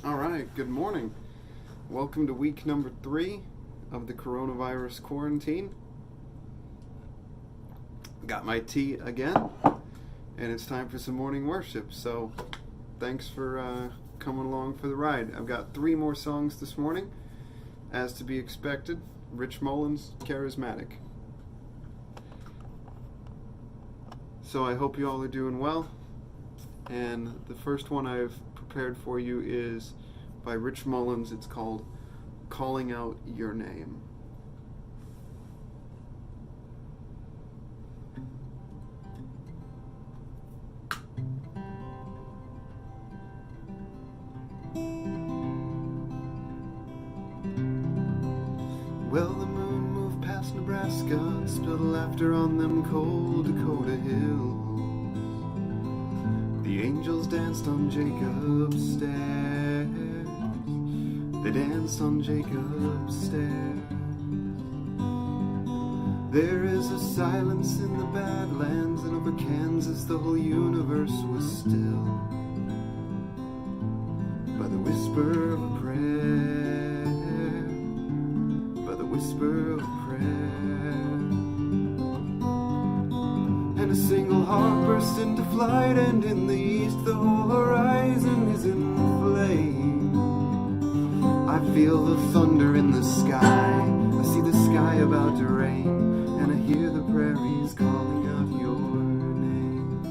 All right, good morning. Welcome to week number 3 of the coronavirus quarantine. Got my tea again, and it's time for some morning worship. So, thanks for coming along for the ride. I've got 3 more songs this morning, as to be expected. Rich Mullins, Charismatic. So, I hope you all are doing well. And the first one I've prepared for you is by Rich Mullins. It's called Calling Out Your Name. Well, the moon moved past Nebraska and spilled laughter on them cold Dakota hills. The angels danced on Jacob's stairs. They danced on Jacob's stairs. There is a silence in the Badlands, and over Kansas the whole universe was still. By the whisper of a prayer, by the whisper of a prayer. And a single heart burst into flight, and in the east the whole horizon is in flame. I feel the thunder in the sky, I see the sky about to rain, and I hear the prairies calling out your name.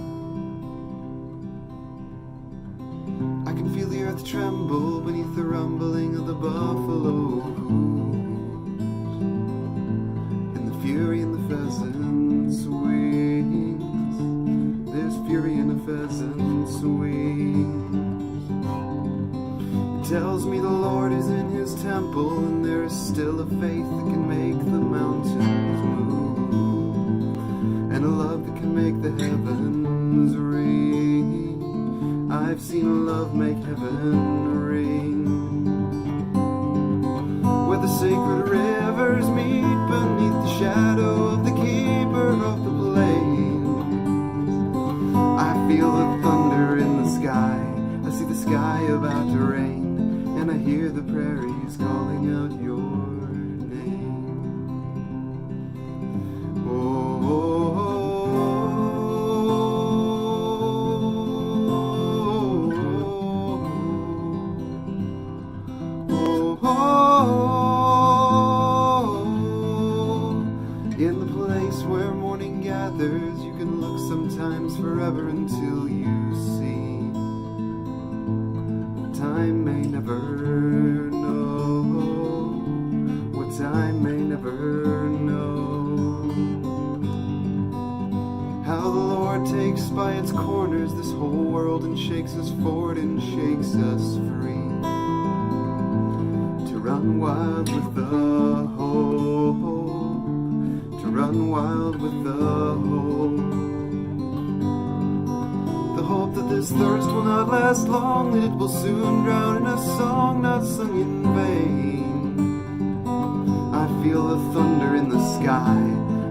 I can feel the earth tremble beneath the rumbling of the buffalo hooves, and the fury in the pheasant's wings. There's fury in a pheasant's wings. It tells me the Lord is in his temple, and there is still a faith that can make the mountains move, and a love that can make the heavens ring. I've seen love make heaven ring. Where the sacred rivers meet beneath the shadow of the keeper of the plains. I feel the thunder in the sky, I see the sky about to rain, and I hear the prairies calling out your name. Oh, oh, oh, oh, oh. In the place where morning gathers, you can look sometimes forever until you see. Time may never know, what time may never know. How the Lord takes by its corners this whole world and shakes us forward and shakes us free, to run wild with the hope, to run wild with the hope. The hope that this thirst will not last long, that it will soon drown in a song not sung in vain. I feel the thunder in the sky,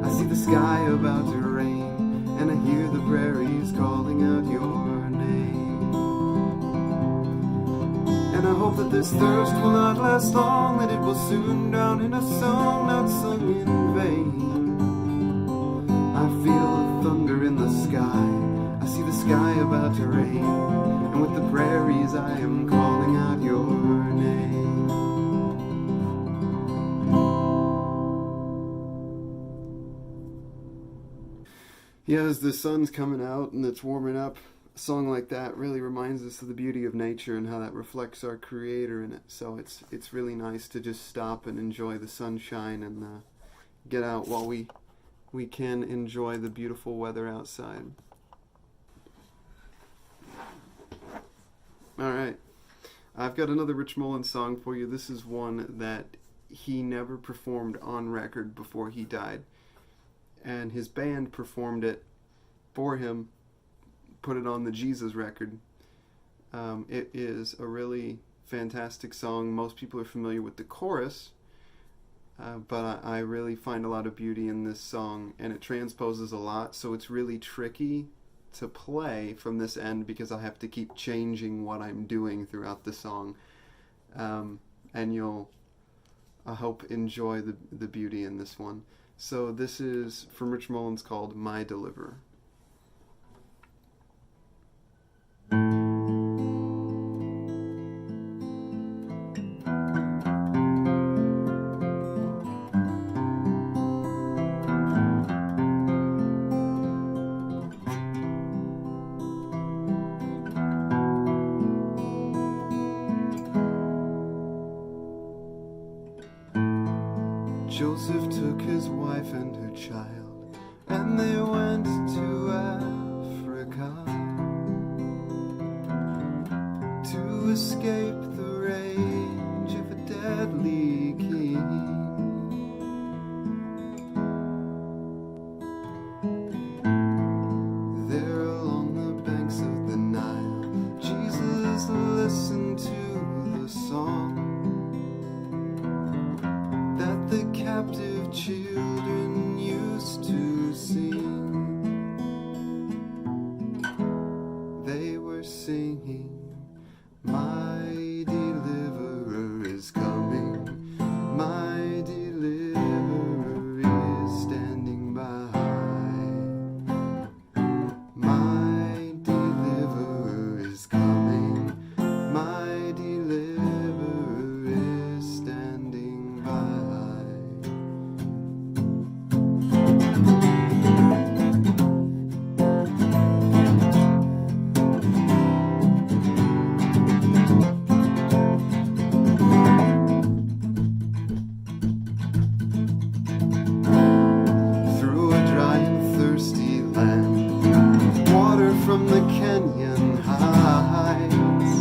I see the sky about to rain, and I hear the prairies calling out your name. And I hope that this thirst will not last long, that it will soon drown in a song not sung in vain. I feel the thunder in the sky, I see the sky about to rain, and with the prairies I am calling out your name. Yeah, as the sun's coming out and it's warming up, a song like that really reminds us of the beauty of nature and how that reflects our Creator in it. So it's really nice to just stop and enjoy the sunshine and get out while we can enjoy the beautiful weather outside. Alright, I've got another Rich Mullins song for you. This is one that he never performed on record before he died, and his band performed it for him, put it on the Jesus record. It is a really fantastic song. Most people are familiar with the chorus, but I really find a lot of beauty in this song, and it transposes a lot, so it's really tricky to play from this end because I have to keep changing what I'm doing throughout the song. And you'll, I hope, enjoy the beauty in this one. So this is from Rich Mullins called My Deliverer. Joseph took his wife and her child, and they went to Africa to escape the rage of a deadly king. There along the banks of the Nile, Jesus listened to the song that the captive children used to sing. They were singing, "My deliverer is coming, my deliverer is standing by. My deliverer is coming, my deliverer is standing by." Through a dry and thirsty land, water from the canyon heights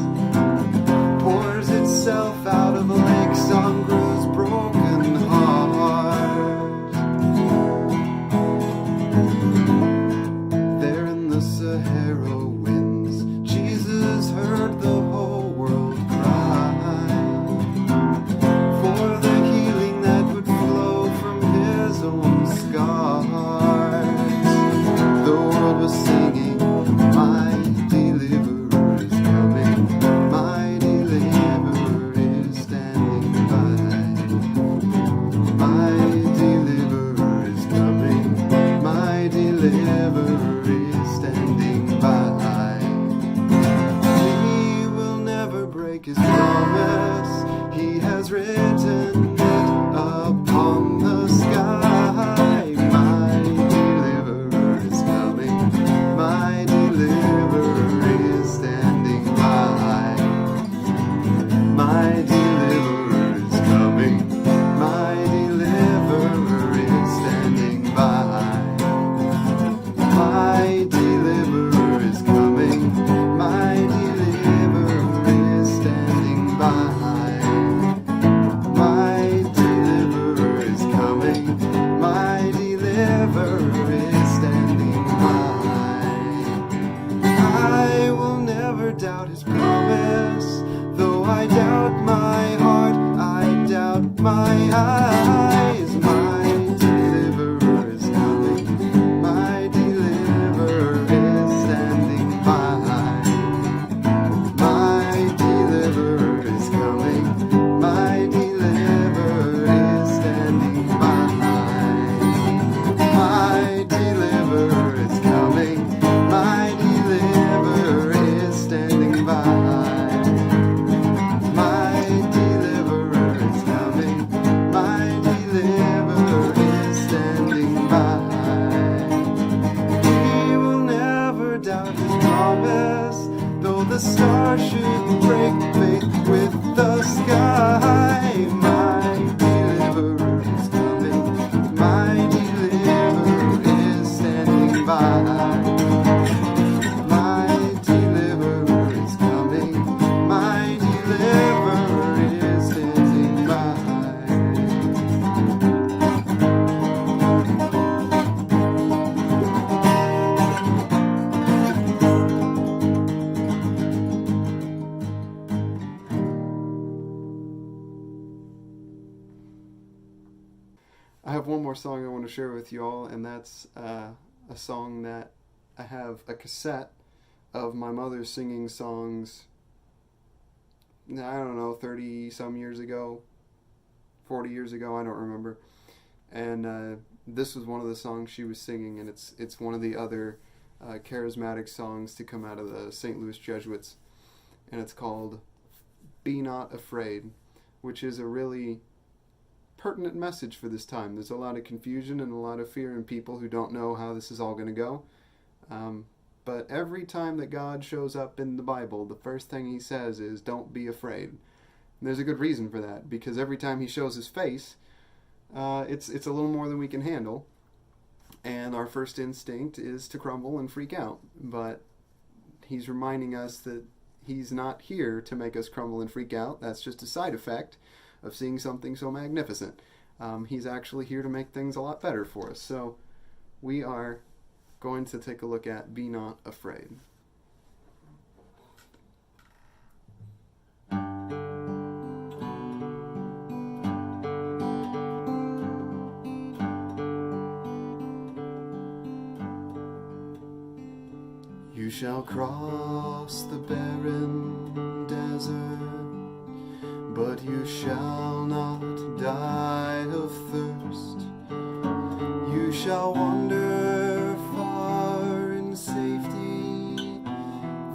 pours itself out of lakes on Gru's broken heart. There in the Sahara winds, Jesus heard the whole world cry for the healing that would flow from his own scars. The world was singing, "My deliverer is coming, my deliverer is standing by. My deliverer is coming, my deliverer is standing by. He will never break his promise, he has written it upon the sky. My deliverer is coming, my deliverer is standing by. My deliverer is coming, my deliverer is standing by. My deliverer is coming, my deliverer is standing by. My deliverer is coming, my deliverer is standing by. I will never doubt his promise, though I doubt my heart, I doubt my eyes. My deliverer is coming, my deliverer is standing by. My deliverer is coming, my deliverer is standing by. My deliverer is coming, my deliverer is standing by. My deliverer is coming, my deliverer is standing by. He will never doubt his promise, though the stars should break faith with the sky. My deliverer is coming, my deliverer is standing by. My deliverer is coming, my deliverer is standing by. I have one more song I want to share with you all, and that's a song that I have a cassette of my mother singing songs, I don't know, 30 some years ago, 40 years ago, I don't remember. And this was one of the songs she was singing, and it's one of the other charismatic songs to come out of the St. Louis Jesuits, and it's called Be Not Afraid, which is a really pertinent message for this time. There's a lot of confusion and a lot of fear in people who don't know how this is all going to go. But every time that God shows up in the Bible, the first thing he says is, don't be afraid. And there's a good reason for that, because every time he shows his face, it's a little more than we can handle. And our first instinct is to crumble and freak out. But he's reminding us that he's not here to make us crumble and freak out. That's just a side effect of seeing something so magnificent. He's actually here to make things a lot better for us. So we are going to take a look at Be Not Afraid. You shall cross the barren desert, but you shall not die of thirst. You shall wander far in safety,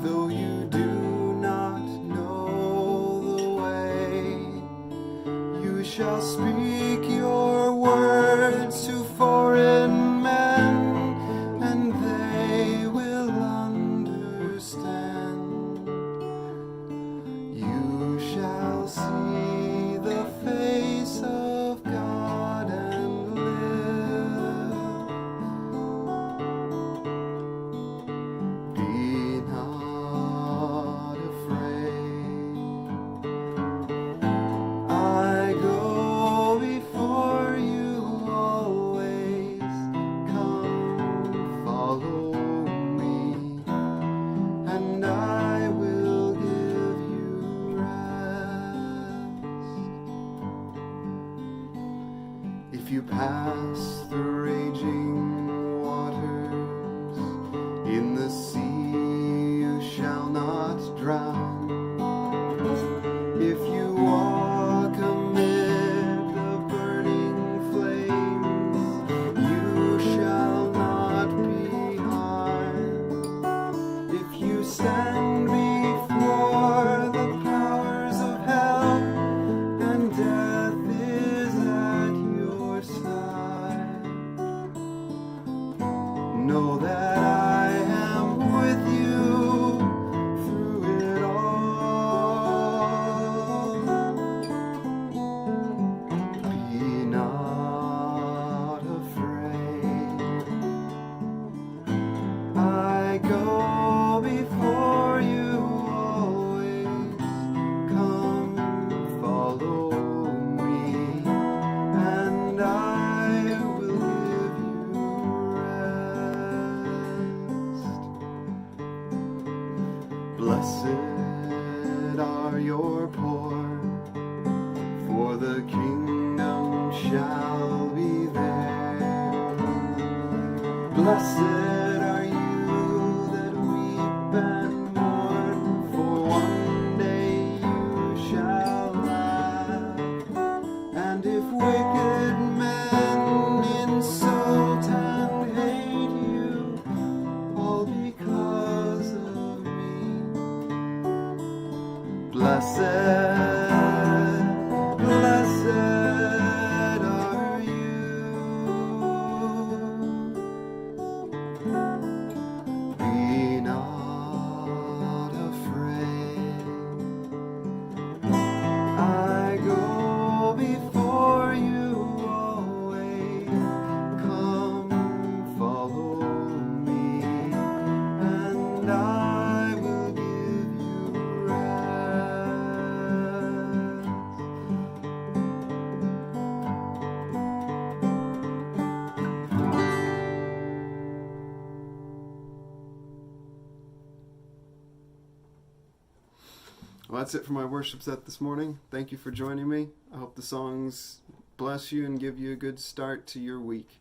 though you do not know the way. You shall speak your words to foreign men, and they will understand. You shall see the face of God and live. Be not afraid. I go before you always. Come, follow me, and I will give you rest. If you pass the raging waters, in the sea you shall not drown. If you walk amid the burning flames, you shall not be harmed. If you stand before the powers of hell, and death is at your side, know that I am with you through it all. Be not afraid. I go before you always. Come, follow me, and I will give you rest. Blessed are your poor, for the kingdom shall be theirs. Blessed are you that weep and mourn, for one day you shall laugh. And if wicked men insult and hate you, all because of me, blessed, blessed are you. Be not afraid. I go before you always. Come, follow me, and I will give you rest. Well, that's it for my worship set this morning. Thank you for joining me. I hope the songs bless you and give you a good start to your week.